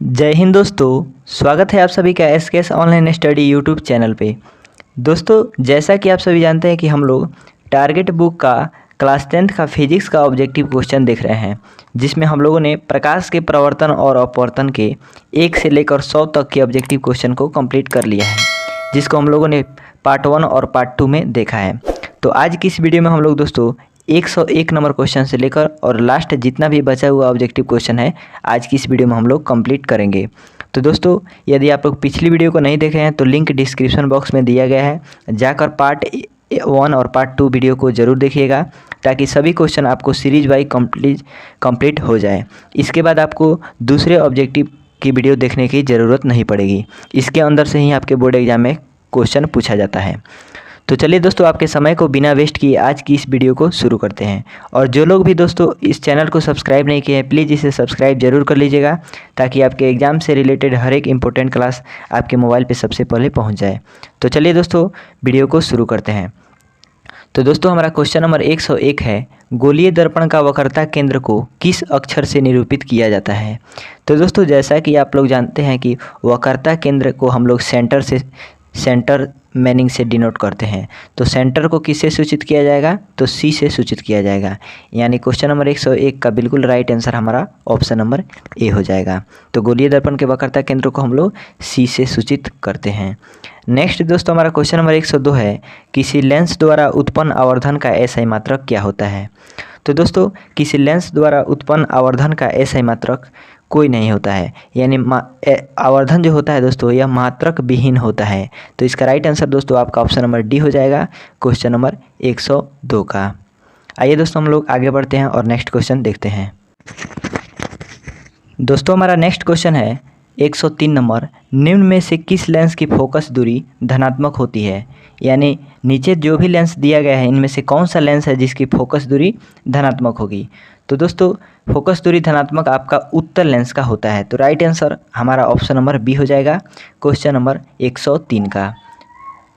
जय हिंद दोस्तों, स्वागत है आप सभी का SKS online study YouTube channel पे। दोस्तों, जैसा कि आप सभी जानते हैं कि हम लोग टारगेट बुक का क्लास 10th का फिजिक्स का ऑब्जेक्टिव क्वेश्चन देख रहे हैं, जिसमें हम लोगों ने प्रकाश के प्रवर्तन और अपवर्तन के 1 से लेकर 100 तक के ऑब्जेक्टिव क्वेश्चन को कंप्लीट कर लिया है, जिसको हम लोगों ने पार्ट 1 और पार्ट 2 में देखा है। तो आज की इस वीडियो में हम लोग दोस्तों 101 नंबर क्वेश्चन से लेकर और लास्ट जितना भी बचा हुआ ऑब्जेक्टिव क्वेश्चन है, आज की इस वीडियो में हम लोग कंप्लीट करेंगे। तो दोस्तों, यदि आप लोग पिछली वीडियो को नहीं देखे हैं तो लिंक डिस्क्रिप्शन बॉक्स में दिया गया है, जाकर पार्ट 1 और पार्ट 2 वीडियो को ज़रूर देखिएगा, ताकि सभी क्वेश्चन आपको सीरीज वाइज कंप्लीट हो जाए। इसके बाद आपको दूसरे ऑब्जेक्टिव की वीडियो देखने की ज़रूरत नहीं पड़ेगी। इसके अंदर से ही आपके बोर्ड एग्जाम में क्वेश्चन पूछा जाता है। तो चलिए दोस्तों, आपके समय को बिना वेस्ट किए आज की इस वीडियो को शुरू करते हैं। और जो लोग भी दोस्तों इस चैनल को सब्सक्राइब नहीं किए हैं, प्लीज़ इसे सब्सक्राइब जरूर कर लीजिएगा, ताकि आपके एग्ज़ाम से रिलेटेड हर एक इंपॉर्टेंट क्लास आपके मोबाइल पे सबसे पहले पहुंच जाए। तो चलिए दोस्तों, वीडियो को शुरू करते हैं। तो दोस्तों, हमारा क्वेश्चन नंबर 101 है, गोलीय दर्पण का वक्रता केंद्र को किस अक्षर से निरूपित किया जाता है। तो दोस्तों, जैसा कि आप लोग जानते हैं कि वक्रता केंद्र को हम लोग सेंटर मीनिंग से डिनोट करते हैं। तो सेंटर को किससे सूचित किया जाएगा, तो सी से सूचित किया जाएगा। यानी क्वेश्चन नंबर 101 का बिल्कुल राइट आंसर हमारा ऑप्शन नंबर ए हो जाएगा। तो गोलीय दर्पण के वक्रता केंद्र को हम लोग सी से सूचित करते हैं। नेक्स्ट दोस्तों, हमारा क्वेश्चन नंबर 102 है, किसी लेंस द्वारा उत्पन्न आवर्धन का एसआई मात्रक क्या होता है। तो दोस्तों, किसी लेंस द्वारा उत्पन्न आवर्धन का एसआई मात्रक कोई नहीं होता है। यानी आवर्धन जो होता है दोस्तों, यह मात्रक विहीन होता है। तो इसका राइट आंसर दोस्तों आपका ऑप्शन नंबर डी हो जाएगा, क्वेश्चन नंबर 102 का। आइए दोस्तों, हम लोग आगे बढ़ते हैं और नेक्स्ट क्वेश्चन देखते हैं। दोस्तों, हमारा नेक्स्ट क्वेश्चन है 103 नंबर, निम्न में से किस लेंस की फोकस दूरी धनात्मक होती है। यानी नीचे जो भी लेंस दिया गया है, इनमें से कौन सा लेंस है जिसकी फोकस दूरी धनात्मक होगी। तो दोस्तों, फोकस दूरी धनात्मक आपका उत्तल लेंस का होता है। तो राइट आंसर हमारा ऑप्शन नंबर बी हो जाएगा, क्वेश्चन नंबर 103 का।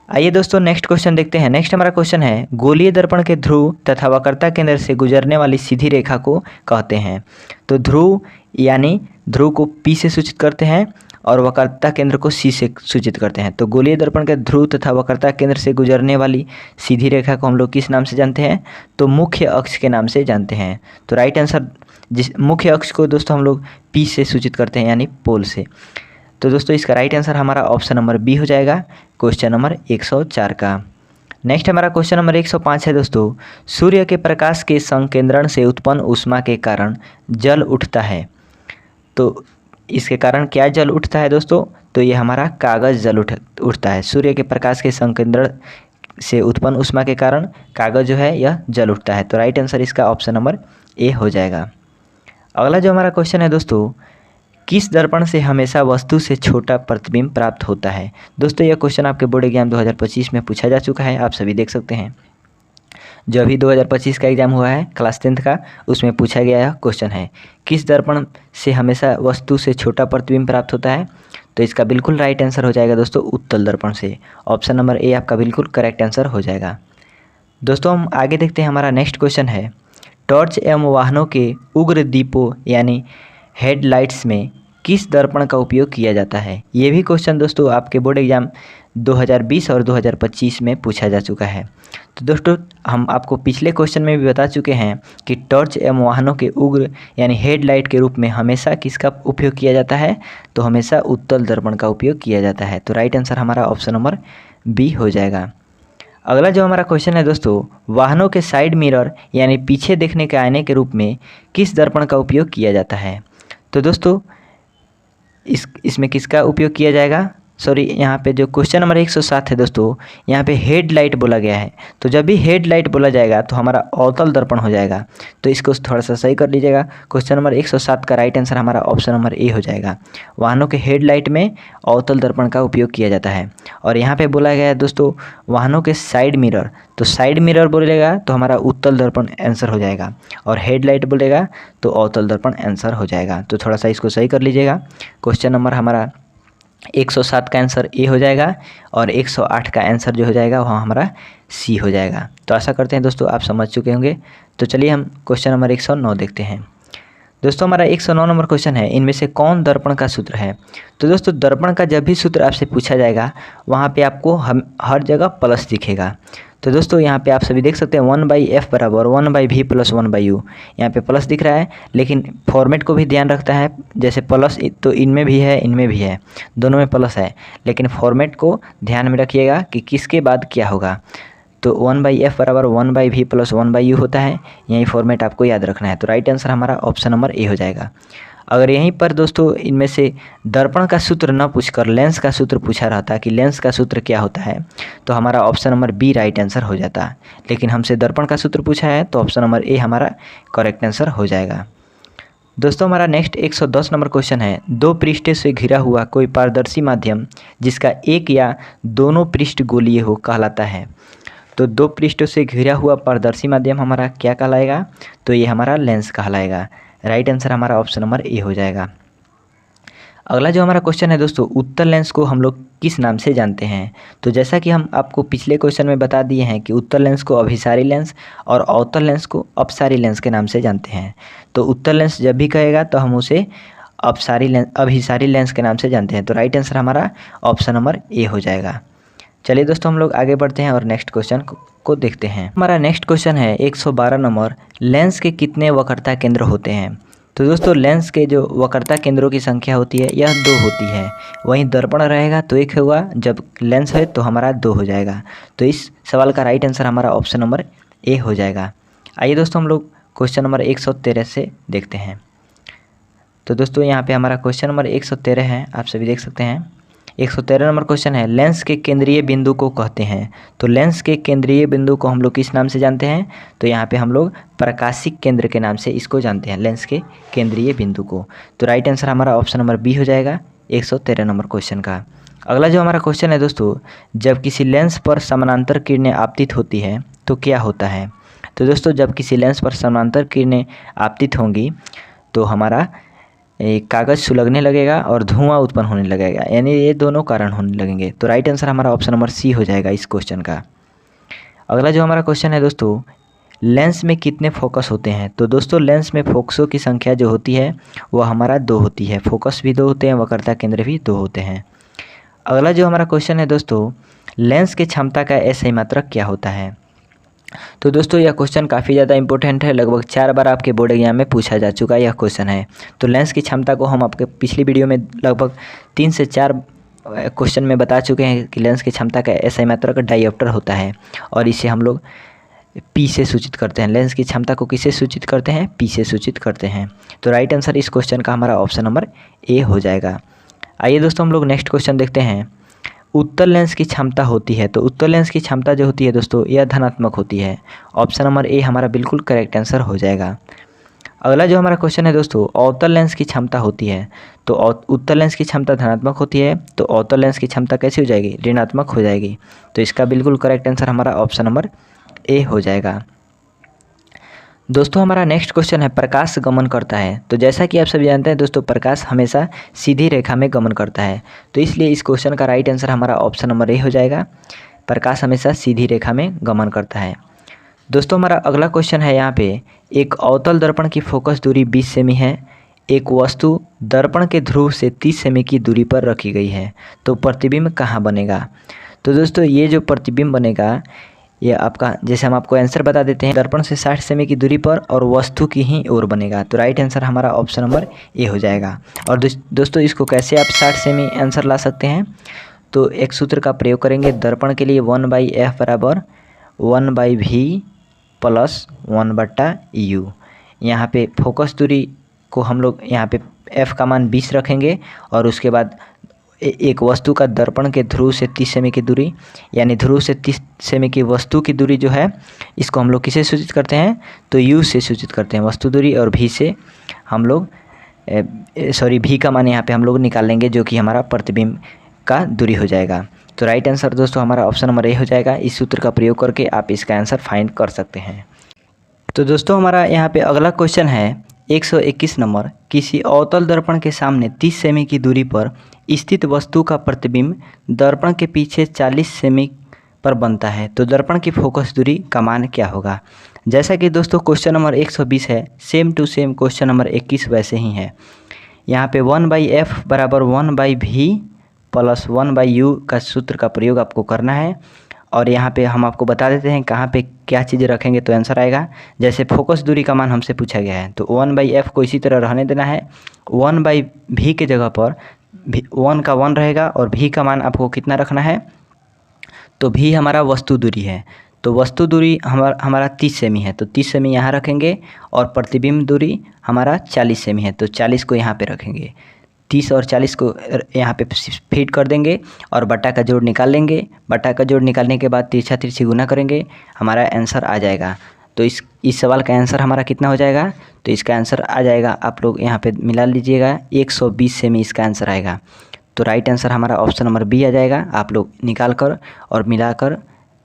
आइए दोस्तों, नेक्स्ट क्वेश्चन देखते हैं। नेक्स्ट हमारा क्वेश्चन है, गोलीय दर्पण के ध्रुव तथा वक्रता केंद्र से गुजरने वाली सीधी रेखा को कहते हैं। तो ध्रुव यानी ध्रुव को पी से सूचित करते हैं और वक्रता केंद्र को सी से सूचित करते हैं। तो गोलीय दर्पण के ध्रुव तथा वक्रता केंद्र से गुजरने वाली सीधी रेखा को हम लोग किस नाम से जानते हैं, तो मुख्य अक्ष के नाम से जानते हैं। तो राइट आंसर, जिस मुख्य अक्ष को दोस्तों हम लोग पी से सूचित करते हैं, यानी पोल से। तो दोस्तों, इसका राइट आंसर हमारा ऑप्शन नंबर बी हो जाएगा, क्वेश्चन नंबर 104 का। नेक्स्ट हमारा क्वेश्चन नंबर 105 है दोस्तों, सूर्य के प्रकाश के संकेंद्रण से उत्पन्न ऊष्मा के कारण जल उठता है। तो इसके कारण क्या जल उठता है दोस्तों, तो ये हमारा कागज़ जल उठता है। सूर्य के प्रकाश के संकेंद्रण से उत्पन्न ऊष्मा के कारण कागज़ जो है यह जल उठता है। तो राइट आंसर इसका ऑप्शन नंबर ए हो जाएगा। अगला जो हमारा क्वेश्चन है दोस्तों, किस दर्पण से हमेशा वस्तु से छोटा प्रतिबिंब प्राप्त होता है। दोस्तों, यह क्वेश्चन आपके बोर्ड एग्जाम 2025 में पूछा जा चुका है, आप सभी देख सकते हैं। जो अभी 2025 का एग्ज़ाम हुआ है क्लास 10th का, उसमें पूछा गया यह क्वेश्चन है, किस दर्पण से हमेशा वस्तु से छोटा प्रतिबिंब प्राप्त होता है। तो इसका बिल्कुल राइट आंसर हो जाएगा दोस्तों उत्तल दर्पण से। ऑप्शन नंबर ए आपका बिल्कुल करेक्ट आंसर हो जाएगा। दोस्तों, हम आगे देखते हैं। हमारा नेक्स्ट क्वेश्चन है, टॉर्च एवं वाहनों के उग्र दीपों यानी हेडलाइट्स में किस दर्पण का उपयोग किया जाता है। ये भी क्वेश्चन दोस्तों आपके बोर्ड एग्जाम 2020 और 2025 में पूछा जा चुका है। तो दोस्तों, हम आपको पिछले क्वेश्चन में भी बता चुके हैं कि टॉर्च एवं वाहनों के उग्र यानी हेडलाइट के रूप में हमेशा किसका उपयोग किया जाता है, तो हमेशा उत्तल दर्पण का उपयोग किया जाता है। तो राइट आंसर हमारा ऑप्शन नंबर बी हो जाएगा। अगला जो हमारा क्वेश्चन है दोस्तों, वाहनों के साइड मिरर यानी पीछे देखने के आईने के रूप में किस दर्पण का उपयोग किया जाता है। तो दोस्तों, इसमें किसका उपयोग किया जाएगा, सॉरी, यहाँ पे जो क्वेश्चन नंबर 107 है दोस्तों, यहाँ पे हेडलाइट बोला गया है। तो जब भी हेडलाइट बोला जाएगा तो हमारा अवतल दर्पण हो जाएगा। तो इसको थोड़ा सा सही कर लीजिएगा। क्वेश्चन नंबर 107 का राइट आंसर हमारा ऑप्शन नंबर ए हो जाएगा। वाहनों के हेडलाइट में अवतल दर्पण का उपयोग किया जाता है। और यहाँ पे बोला गया है दोस्तों वाहनों के साइड मिरर, तो साइड मिरर बोलेगा तो हमारा उत्तल दर्पण आंसर हो जाएगा, और हेडलाइट बोलेगा तो अवतल दर्पण आंसर हो जाएगा। तो थोड़ा सा इसको सही कर लीजिएगा। क्वेश्चन नंबर हमारा 107 का आंसर ए हो जाएगा, और 108 का आंसर जो हो जाएगा वहाँ हमारा सी हो जाएगा। तो आशा करते हैं दोस्तों आप समझ चुके होंगे। तो चलिए हम क्वेश्चन नंबर 109 देखते हैं। दोस्तों हमारा 109 नंबर क्वेश्चन है, इनमें से कौन दर्पण का सूत्र है। तो दोस्तों दर्पण का जब भी सूत्र आपसे पूछा जाएगा वहाँ पे आपको हर जगह प्लस दिखेगा। तो दोस्तों यहाँ पे आप सभी देख सकते हैं 1/f बराबर 1/v प्लस 1/u, यहाँ पे प्लस दिख रहा है, लेकिन फॉर्मेट को भी ध्यान रखता है। जैसे प्लस तो इनमें भी है, इनमें भी है, दोनों में प्लस है, लेकिन फॉर्मेट को ध्यान में रखिएगा कि किसके बाद क्या होगा। तो 1/f बराबर 1/v प्लस 1/u होता है, यही फॉर्मेट आपको याद रखना है। तो राइट आंसर हमारा ऑप्शन नंबर ए हो जाएगा। अगर यहीं पर दोस्तों इनमें से दर्पण का सूत्र न पूछकर लेंस का सूत्र पूछा रहता कि लेंस का सूत्र क्या होता है, तो हमारा option number B right answer हो जाता। लेकिन हमसे दर्पण का सूत्र पूछा है तो ऑप्शन नंबर ए हमारा करेक्ट आंसर हो जाएगा। दोस्तों हमारा नेक्स्ट 110 नंबर क्वेश्चन है, दो पृष्ठों से घिरा हुआ कोई पारदर्शी माध्यम जिसका एक या दोनों पृष्ठ गोलीय हो कहलाता है। तो दो पृष्ठों से घिरा हुआ पारदर्शी माध्यम हमारा क्या कहलाएगा, तो ये हमारा लेंस कहलाएगा। राइट आंसर हमारा ऑप्शन नंबर ए हो जाएगा। अगला जो हमारा क्वेश्चन है दोस्तों, उत्तल लेंस को हम लोग किस नाम से जानते हैं। तो जैसा कि हम आपको पिछले क्वेश्चन में बता दिए हैं कि उत्तल लेंस को अभिसारी लेंस और अवतल लेंस को अपसारी लेंस के नाम से जानते हैं। तो उत्तल लेंस जब भी कहेगा तो हम उसे अभिसारी लेंस के नाम से जानते हैं। तो राइट आंसर हमारा ऑप्शन नंबर ए हो जाएगा। चलिए दोस्तों हम लोग आगे बढ़ते हैं और नेक्स्ट क्वेश्चन को देखते हैं। हमारा नेक्स्ट क्वेश्चन है 112 नंबर, लेंस के कितने वक्रता केंद्र होते हैं। तो दोस्तों लेंस के जो वक्रता केंद्रों की संख्या होती है यह 2 होती है। वहीं दर्पण रहेगा तो 1 होगा, जब लेंस है तो हमारा 2 हो जाएगा। तो इस सवाल का राइट आंसर हमारा ऑप्शन नंबर ए हो जाएगा। आइए दोस्तों हम लोग क्वेश्चन नंबर 113 से देखते हैं। तो दोस्तों यहाँ पे हमारा क्वेश्चन नंबर 113 है, आप सभी देख सकते हैं। 113 नंबर क्वेश्चन है, लेंस के केंद्रीय बिंदु को कहते हैं। तो लेंस के केंद्रीय बिंदु को हम लोग किस नाम से जानते हैं, तो यहाँ पे हम लोग प्रकाशिक केंद्र के नाम से इसको जानते हैं, लेंस के केंद्रीय बिंदु को। तो राइट आंसर हमारा ऑप्शन नंबर बी हो जाएगा 113 नंबर क्वेश्चन का। अगला जो हमारा क्वेश्चन है दोस्तों, जब किसी लेंस पर समानांतर किरणें आपतित होती है तो क्या होता है। तो दोस्तों जब किसी लेंस पर समानांतर किरणें आपतित होंगी तो हमारा कागज़ सुलगने लगेगा और धुआं उत्पन्न होने लगेगा, यानी ये दोनों कारण होने लगेंगे। तो राइट आंसर हमारा ऑप्शन नंबर सी हो जाएगा इस क्वेश्चन का। अगला जो हमारा क्वेश्चन है दोस्तों, लेंस में कितने फोकस होते हैं। तो दोस्तों लेंस में फोकसों की संख्या जो होती है वह हमारा 2 होती है। फोकस भी 2 होते हैं, वक्रता केंद्र भी 2 होते हैं। अगला जो हमारा क्वेश्चन है दोस्तों, लेंस की क्षमता का एसआई मात्रक क्या होता है। तो दोस्तों यह क्वेश्चन काफ़ी ज़्यादा इंपॉर्टेंट है, लगभग 4 बार आपके बोर्ड एग्जाम में पूछा जा चुका है यह क्वेश्चन है। तो लेंस की क्षमता को हम आपके पिछली वीडियो में लगभग 3 से 4 क्वेश्चन में बता चुके हैं कि लेंस की क्षमता का एसआई मात्रक डायऑप्टर होता है और इसे हम लोग पी से सूचित करते हैं। लेंस की क्षमता को किससे सूचित करते हैं, पी से सूचित करते हैं। तो राइट आंसर इस क्वेश्चन का हमारा ऑप्शन नंबर ए हो जाएगा। आइए दोस्तों हम लोग नेक्स्ट क्वेश्चन देखते हैं। उत्तल लेंस की क्षमता होती है, तो उत्तल लेंस की क्षमता जो होती है दोस्तों यह धनात्मक होती है। ऑप्शन नंबर ए हमारा बिल्कुल करेक्ट आंसर हो जाएगा। अगला जो हमारा क्वेश्चन है दोस्तों, अवतल लेंस की क्षमता होती है। तो उत्तल लेंस की क्षमता धनात्मक होती है, तो अवतल लेंस की क्षमता कैसी हो जाएगी, ऋणात्मक हो जाएगी। तो इसका बिल्कुल करेक्ट आंसर हमारा ऑप्शन नंबर ए हो जाएगा। दोस्तों हमारा नेक्स्ट क्वेश्चन है, प्रकाश गमन करता है। तो जैसा कि आप सभी जानते हैं दोस्तों, प्रकाश हमेशा सीधी रेखा में गमन करता है, तो इसलिए इस क्वेश्चन का राइट आंसर हमारा ऑप्शन नंबर ए हो जाएगा। प्रकाश हमेशा सीधी रेखा में गमन करता है। दोस्तों हमारा अगला क्वेश्चन है, यहाँ पे एक अवतल दर्पण की फोकस दूरी 20 सेमी है। एक वस्तु दर्पण के ध्रुव से 30 सेमी की दूरी पर रखी गई है, तो प्रतिबिंब कहाँ बनेगा। तो दोस्तों ये जो प्रतिबिंब बनेगा ये आपका, जैसे हम आपको आंसर बता देते हैं, दर्पण से 60 सेमी की दूरी पर और वस्तु की ही ओर बनेगा। तो राइट आंसर हमारा ऑप्शन नंबर ए हो जाएगा। और दोस्तों इसको कैसे आप 60 सेमी आंसर ला सकते हैं, तो एक सूत्र का प्रयोग करेंगे। दर्पण के लिए 1/f बराबर 1/v प्लस 1/u। यहाँ पे फोकस दूरी को हम लोग यहाँ पे f का मान 20 रखेंगे और उसके बाद एक वस्तु का दर्पण के ध्रुव से 30 सेमी की दूरी, यानी ध्रुव से 30 सेमी की वस्तु की दूरी जो है इसको हम लोग किसे सूचित करते हैं, तो u से सूचित करते हैं वस्तु दूरी, और v से हम लोग v का मान यहाँ पे हम लोग निकाल लेंगे जो कि हमारा प्रतिबिंब का दूरी हो जाएगा। तो राइट आंसर दोस्तों हमारा ऑप्शन नंबर ए हो जाएगा। इस सूत्र का प्रयोग करके आप इसका आंसर फाइंड कर सकते हैं। तो दोस्तों हमारा यहाँ पे अगला क्वेश्चन है 121 नंबर, किसी अवतल दर्पण के सामने 30 सेमी की दूरी पर स्थित वस्तु का प्रतिबिंब दर्पण के पीछे 40 सेमी पर बनता है, तो दर्पण की फोकस दूरी का मान क्या होगा। जैसा कि दोस्तों क्वेश्चन नंबर 120 है, same to same question number 21 वैसे ही है। यहाँ पे 1/f बराबर 1/v प्लस 1/u का सूत्र का प्रयोग आपको करना है। और यहाँ पे हम आपको बता देते हैं कहाँ पे क्या चीज़ रखेंगे तो आंसर आएगा। जैसे फोकस दूरी का मान हमसे पूछा गया है तो 1/f को इसी तरह रहने देना है। 1/v के जगह पर 1 का 1 रहेगा और v का मान आपको कितना रखना है, तो v हमारा वस्तु दूरी है, तो वस्तु दूरी हमारा 30 सेमी है तो 30 सेमी यहाँ रखेंगे। और प्रतिबिंब दूरी हमारा 40 सेमी है तो 40 को यहाँ पे रखेंगे। 30 और 40 को यहाँ पे फीड कर देंगे और बटा का जोड़ निकाल लेंगे। बटा का जोड़ निकालने के बाद तिरछा तिरछी गुना करेंगे, हमारा आंसर आ जाएगा। तो इस सवाल का आंसर हमारा कितना हो जाएगा, तो इसका आंसर आ जाएगा, आप लोग यहाँ पे मिला लीजिएगा, 120 सेमी इसका आंसर आएगा। तो राइट आंसर हमारा ऑप्शन नंबर बी आ जाएगा। आप लोग निकाल कर और मिलाकर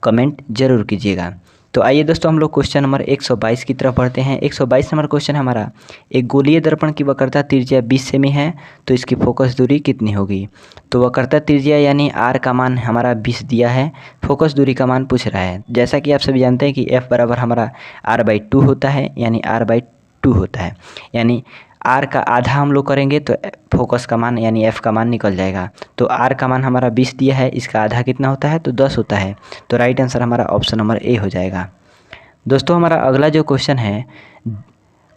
कमेंट जरूर कीजिएगा। तो आइए दोस्तों हम लोग क्वेश्चन नंबर 122 की तरफ बढ़ते हैं। 122 नंबर क्वेश्चन हमारा, एक गोलीय दर्पण की वक्रता त्रिज्या 20 सेमी है तो इसकी फोकस दूरी कितनी होगी। तो वक्रता त्रिज्या यानी r का मान हमारा 20 दिया है, फोकस दूरी का मान पूछ रहा है। जैसा कि आप सभी जानते हैं कि f बराबर हमारा r/2 होता है, यानी r/2 होता है, यानी r का आधा हम लोग करेंगे तो फोकस का मान यानी f का मान निकल जाएगा। तो r का मान हमारा 20 दिया है, इसका आधा कितना होता है तो 10 होता है। तो राइट आंसर हमारा ऑप्शन नंबर ए हो जाएगा। दोस्तों हमारा अगला जो क्वेश्चन है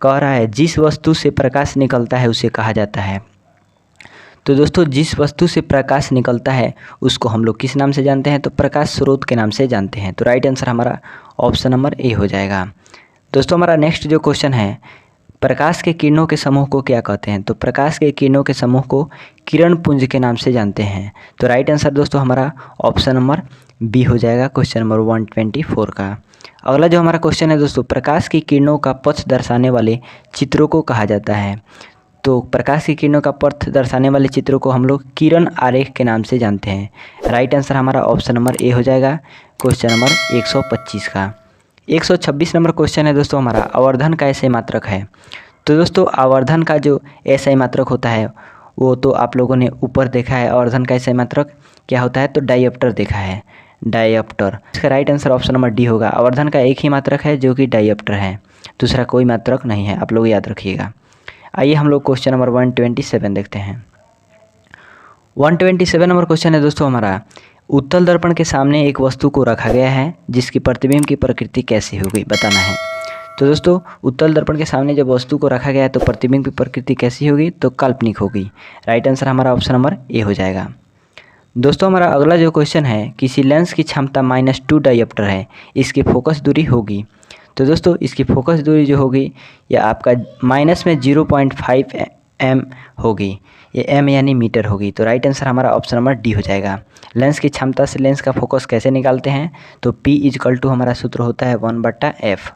कह रहा है जिस वस्तु से प्रकाश निकलता है उसे कहा जाता है। तो दोस्तों जिस वस्तु से प्रकाश निकलता है उसको हम लोग किस नाम से जानते हैं, तो प्रकाश स्रोत के नाम से जानते हैं। तो राइट आंसर हमारा ऑप्शन नंबर ए हो जाएगा। दोस्तों हमारा नेक्स्ट जो क्वेश्चन है, प्रकाश के किरणों के समूह को क्या कहते हैं। तो प्रकाश के किरणों के समूह को किरण पुंज के नाम से जानते हैं। तो राइट आंसर दोस्तों हमारा ऑप्शन नंबर बी हो जाएगा, क्वेश्चन नंबर 124 का। अगला जो हमारा क्वेश्चन है दोस्तों, प्रकाश की किरणों का पथ दर्शाने वाले चित्रों को कहा जाता है। तो प्रकाश की किरणों का पथ दर्शाने वाले चित्रों को हम लोग किरण आरेख के नाम से जानते हैं। राइट आंसर हमारा ऑप्शन नंबर ए हो जाएगा, क्वेश्चन नंबर 125 का। 126 नंबर क्वेश्चन है दोस्तों हमारा, आवर्धन का एसआई मात्रक है। तो दोस्तों आवर्धन का जो एसआई मात्रक होता है वो तो आप लोगों ने ऊपर देखा है। आवर्धन का एसआई मात्रक क्या होता है, तो डायप्टर देखा है, डायप्टर। इसका right answer option number D होगा। आवर्धन का एक ही मात्रक है जो कि डायप्टर है, दूसरा कोई मात्रक नहीं है, आप लोग याद रखिएगा। आइए हम लोग क्वेश्चन नंबर 127 देखते हैं। 127 नंबर क्वेश्चन है दोस्तों हमारा, उत्तल दर्पण के सामने एक वस्तु को रखा गया है जिसकी प्रतिबिंब की प्रकृति कैसी होगी बताना है। तो दोस्तों उत्तल दर्पण के सामने जब वस्तु को रखा गया है तो प्रतिबिंब की प्रकृति कैसी होगी, तो काल्पनिक होगी। राइट आंसर हमारा ऑप्शन नंबर ए हो जाएगा। दोस्तों हमारा अगला जो क्वेश्चन है, किसी लेंस की क्षमता -2 डायप्टर है, इसकी फोकस दूरी होगी। तो दोस्तों इसकी फोकस दूरी जो होगी यह आपका माइनस में 0.5 m होगी, ये m यानी मीटर होगी। तो राइट आंसर हमारा ऑप्शन नंबर डी हो जाएगा। लेंस की क्षमता से लेंस का फोकस कैसे निकालते हैं, तो P = हमारा सूत्र होता है 1/f,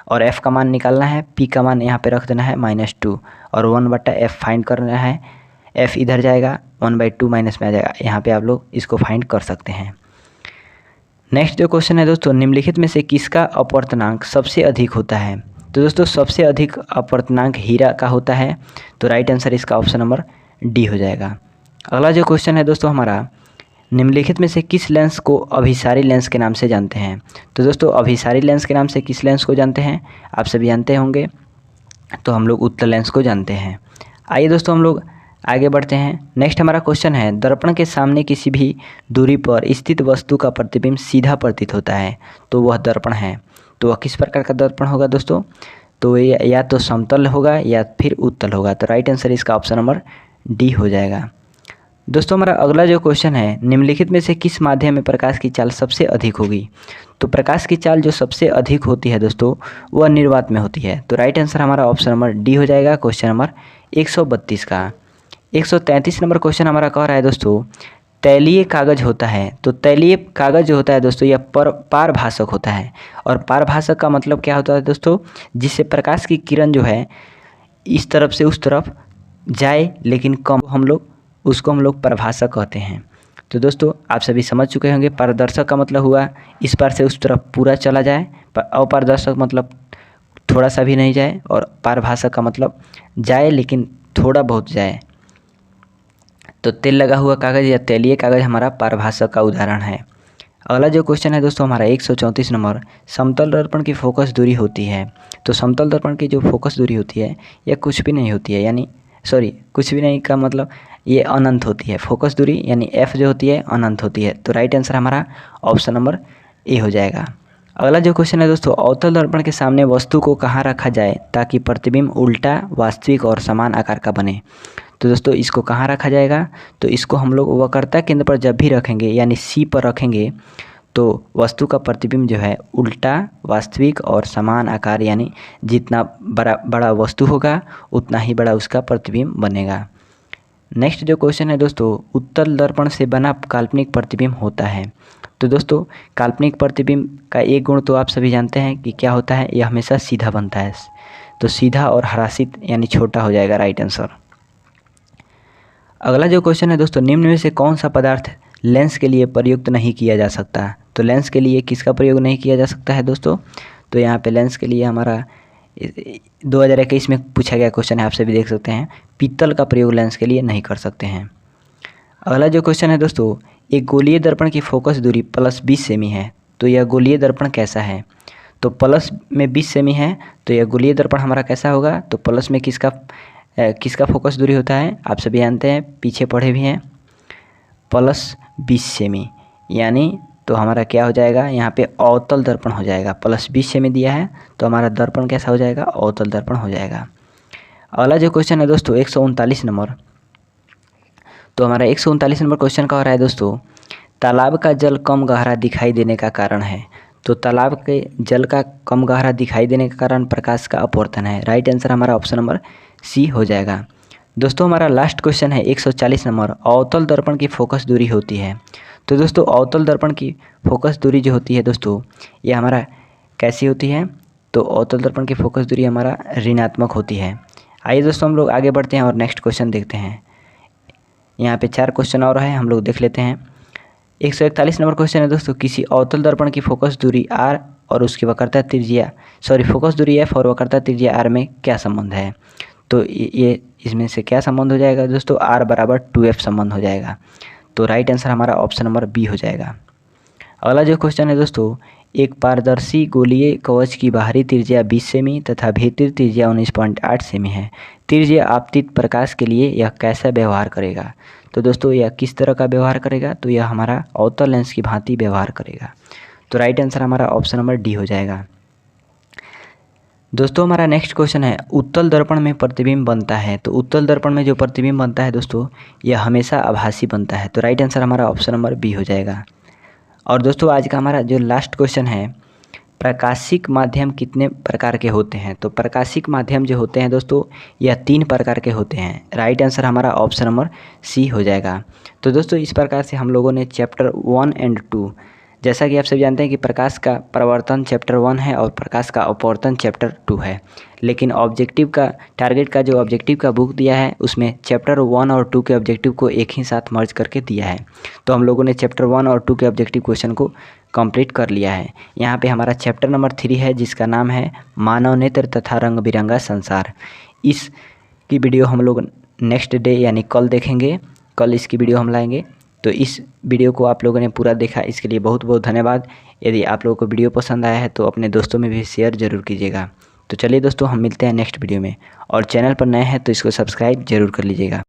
और f का मान निकालना है, p का मान यहाँ पे रख देना है -2 और 1/f फाइंड करना है। f इधर जाएगा, 1/2 माइनस में आ जाएगा, यहाँ पे आप लोग इसको फाइंड कर सकते हैं। नेक्स्ट जो क्वेश्चन है दोस्तों, निम्नलिखित में से किसका अपवर्तनांक सबसे अधिक होता है। तो दोस्तों सबसे अधिक अपवर्तनांक हीरा का होता है। तो राइट आंसर इसका ऑप्शन नंबर डी हो जाएगा। अगला जो क्वेश्चन है दोस्तों हमारा, निम्नलिखित में से किस लेंस को अभिसारी लेंस के नाम से जानते हैं। तो दोस्तों अभिसारी लेंस के नाम से किस लेंस को जानते हैं, आप सभी जानते होंगे, तो हम लोग उत्तल लेंस को जानते हैं। आइए दोस्तों हम लोग आगे बढ़ते हैं। नेक्स्ट हमारा क्वेश्चन है, दर्पण के सामने किसी भी दूरी पर स्थित वस्तु का प्रतिबिंब सीधा प्रतीत होता है तो वह दर्पण है। तो वह किस प्रकार का दर्पण होगा दोस्तों, तो ये या तो समतल होगा या फिर उत्तल होगा। तो राइट आंसर इसका ऑप्शन नंबर डी हो जाएगा। दोस्तों हमारा अगला जो क्वेश्चन है, निम्नलिखित में से किस माध्यम में प्रकाश की चाल सबसे अधिक होगी। तो प्रकाश की चाल जो सबसे अधिक होती है दोस्तों वह निर्वात में होती है। तो राइट आंसर हमारा ऑप्शन नंबर डी हो जाएगा, क्वेश्चन नंबर 132 का। 133 नंबर क्वेश्चन हमारा कह रहा है दोस्तों, तैलीय कागज होता है। तो तैलीय कागज जो होता है दोस्तों यह पारभासक होता है, और पारभासक का मतलब क्या होता है दोस्तों, जिससे प्रकाश की किरण जो है इस तरफ से उस तरफ जाए लेकिन कम, उसको हम लोग पारभासक कहते हैं। तो दोस्तों आप सभी समझ चुके होंगे, पारदर्शक का मतलब हुआ इस पार से उस तरफ पूरा चला जाए, अपारदर्शक मतलब थोड़ा सा भी नहीं जाए, और पारभासक का मतलब जाए लेकिन थोड़ा बहुत जाए। तो तेल लगा हुआ कागज़ या तैलीय कागज़ हमारा पारभासक का उदाहरण है। अगला जो क्वेश्चन है दोस्तों हमारा 134 नंबर, समतल दर्पण की फोकस दूरी होती है। तो समतल दर्पण की जो फोकस दूरी होती है यह कुछ भी नहीं होती है, यानी कुछ भी नहीं का मतलब ये अनंत होती है। फोकस दूरी यानी एफ जो होती है अनंत होती है। तो राइट आंसर हमारा ऑप्शन नंबर ए हो जाएगा। अगला जो क्वेश्चन है दोस्तों, अवतल दर्पण के सामने वस्तु को कहाँ रखा जाए ताकि प्रतिबिंब उल्टा, वास्तविक और समान आकार का बने। तो दोस्तों इसको कहाँ रखा जाएगा, तो इसको हम लोग वक्रता केंद्र पर जब भी रखेंगे यानी सी पर रखेंगे तो वस्तु का प्रतिबिंब जो है उल्टा, वास्तविक और समान आकार, यानी जितना बड़ा वस्तु होगा उतना ही बड़ा उसका प्रतिबिंब बनेगा। नेक्स्ट जो क्वेश्चन है दोस्तों, उत्तल दर्पण से बना काल्पनिक प्रतिबिंब होता है। तो दोस्तों काल्पनिक प्रतिबिंब का एक गुण तो आप सभी जानते हैं कि क्या होता है, यह हमेशा सीधा बनता है। तो सीधा और ह्रासित यानी छोटा हो जाएगा राइट आंसर। अगला जो क्वेश्चन है दोस्तों, निम्न में से कौन सा पदार्थ लेंस के लिए प्रयुक्त नहीं किया जा सकता। तो लेंस के लिए किसका प्रयोग नहीं किया जा सकता है दोस्तों, तो यहाँ पे लेंस के लिए हमारा 2021 में पूछा गया क्वेश्चन है, आप सभी देख सकते हैं, पीतल का प्रयोग लेंस के लिए नहीं कर सकते हैं। अगला जो क्वेश्चन है दोस्तों, एक गोलीय दर्पण की फोकस दूरी +20 सेमी है। तो यह गोलीय दर्पण कैसा है, तो प्लस में 20 सेमी है, तो यह गोलीय दर्पण हमारा कैसा होगा, तो प्लस में किसका फोकस दूरी होता है, आप सभी जानते हैं, पीछे पढ़े भी हैं, +20 सेमी, यानी तो हमारा क्या हो जाएगा, यहाँ पे अवतल दर्पण हो जाएगा। +20 सेमी दिया है तो हमारा दर्पण कैसा हो जाएगा, अवतल दर्पण हो जाएगा। अगला जो क्वेश्चन है दोस्तों 139 नंबर, तो हमारा 139 नंबर क्वेश्चन का हो रहा है दोस्तों, तालाब का जल कम गहरा दिखाई देने का कारण है। तो तालाब के जल का कम गहरा दिखाई देने का कारण प्रकाश का अपवर्तन है। राइट आंसर हमारा ऑप्शन नंबर सी हो जाएगा। दोस्तों हमारा लास्ट क्वेश्चन है 140 नंबर, अवतल दर्पण की फोकस दूरी होती है। तो दोस्तों अवतल दर्पण की फोकस दूरी जो होती है दोस्तों, ये हमारा कैसी होती है, तो अवतल दर्पण की फोकस दूरी हमारा ऋणात्मक होती है। आइए दोस्तों हम लोग आगे बढ़ते हैं और नेक्स्ट क्वेश्चन देखते हैं। यहाँ पे 4 क्वेश्चन और है, हम लोग देख लेते हैं। 141 नंबर क्वेश्चन है दोस्तों, किसी अवतल दर्पण की फोकस दूरी r और उसकी वक्रता त्रिज्या फोकस दूरी f और वक्रता त्रिज्या r में क्या संबंध है। तो ये इसमें से क्या संबंध हो जाएगा दोस्तों, r बराबर 2f संबंध हो जाएगा। तो राइट आंसर हमारा ऑप्शन नंबर बी हो जाएगा। अगला जो क्वेश्चन है दोस्तों, एक पारदर्शी गोलीय कवच की बाहरी त्रिज्या 20 सेमी तथा भीतरी त्रिज्या 19.8 सेमी है। त्रिज्या आपतित प्रकाश के लिए यह कैसा व्यवहार करेगा। तो दोस्तों यह किस तरह का व्यवहार करेगा, तो यह हमारा अवतल लेंस की भांति व्यवहार करेगा। तो राइट आंसर हमारा ऑप्शन नंबर डी हो जाएगा। दोस्तों हमारा नेक्स्ट क्वेश्चन है, उत्तल दर्पण में प्रतिबिंब बनता है। तो उत्तल दर्पण में जो प्रतिबिंब बनता है दोस्तों, यह हमेशा आभासी बनता है। तो राइट आंसर हमारा ऑप्शन नंबर बी हो जाएगा। और दोस्तों आज का हमारा जो लास्ट क्वेश्चन है, प्रकाशिक माध्यम कितने प्रकार के होते हैं। तो प्रकाशिक माध्यम जो होते हैं दोस्तों, यह 3 प्रकार के होते हैं। राइट आंसर हमारा ऑप्शन नंबर सी हो जाएगा। तो दोस्तों इस प्रकार से हम लोगों ने चैप्टर 1 एंड 2, जैसा कि आप सब जानते हैं कि प्रकाश का प्रवर्तन चैप्टर 1 है और प्रकाश का अपवर्तन चैप्टर 2 है, लेकिन ऑब्जेक्टिव का टारगेट का जो ऑब्जेक्टिव का बुक दिया है उसमें चैप्टर 1 और 2 के ऑब्जेक्टिव को एक ही साथ मर्ज करके दिया है। तो हम लोगों ने चैप्टर 1 और 2 के ऑब्जेक्टिव क्वेश्चन को कंप्लीट कर लिया है। यहाँ पे हमारा चैप्टर नंबर 3 है जिसका नाम है मानव नेत्र तथा रंग बिरंगा संसार। इसकी वीडियो हम लोग नेक्स्ट डे यानी कल देखेंगे, कल इसकी वीडियो हम लाएंगे। तो इस वीडियो को आप लोगों ने पूरा देखा, इसके लिए बहुत बहुत धन्यवाद। यदि आप लोगों को वीडियो पसंद आया है तो अपने दोस्तों में भी शेयर ज़रूर कीजिएगा। तो चलिए दोस्तों हम मिलते हैं नेक्स्ट वीडियो में, और चैनल पर नए हैं तो इसको सब्सक्राइब जरूर कर लीजिएगा।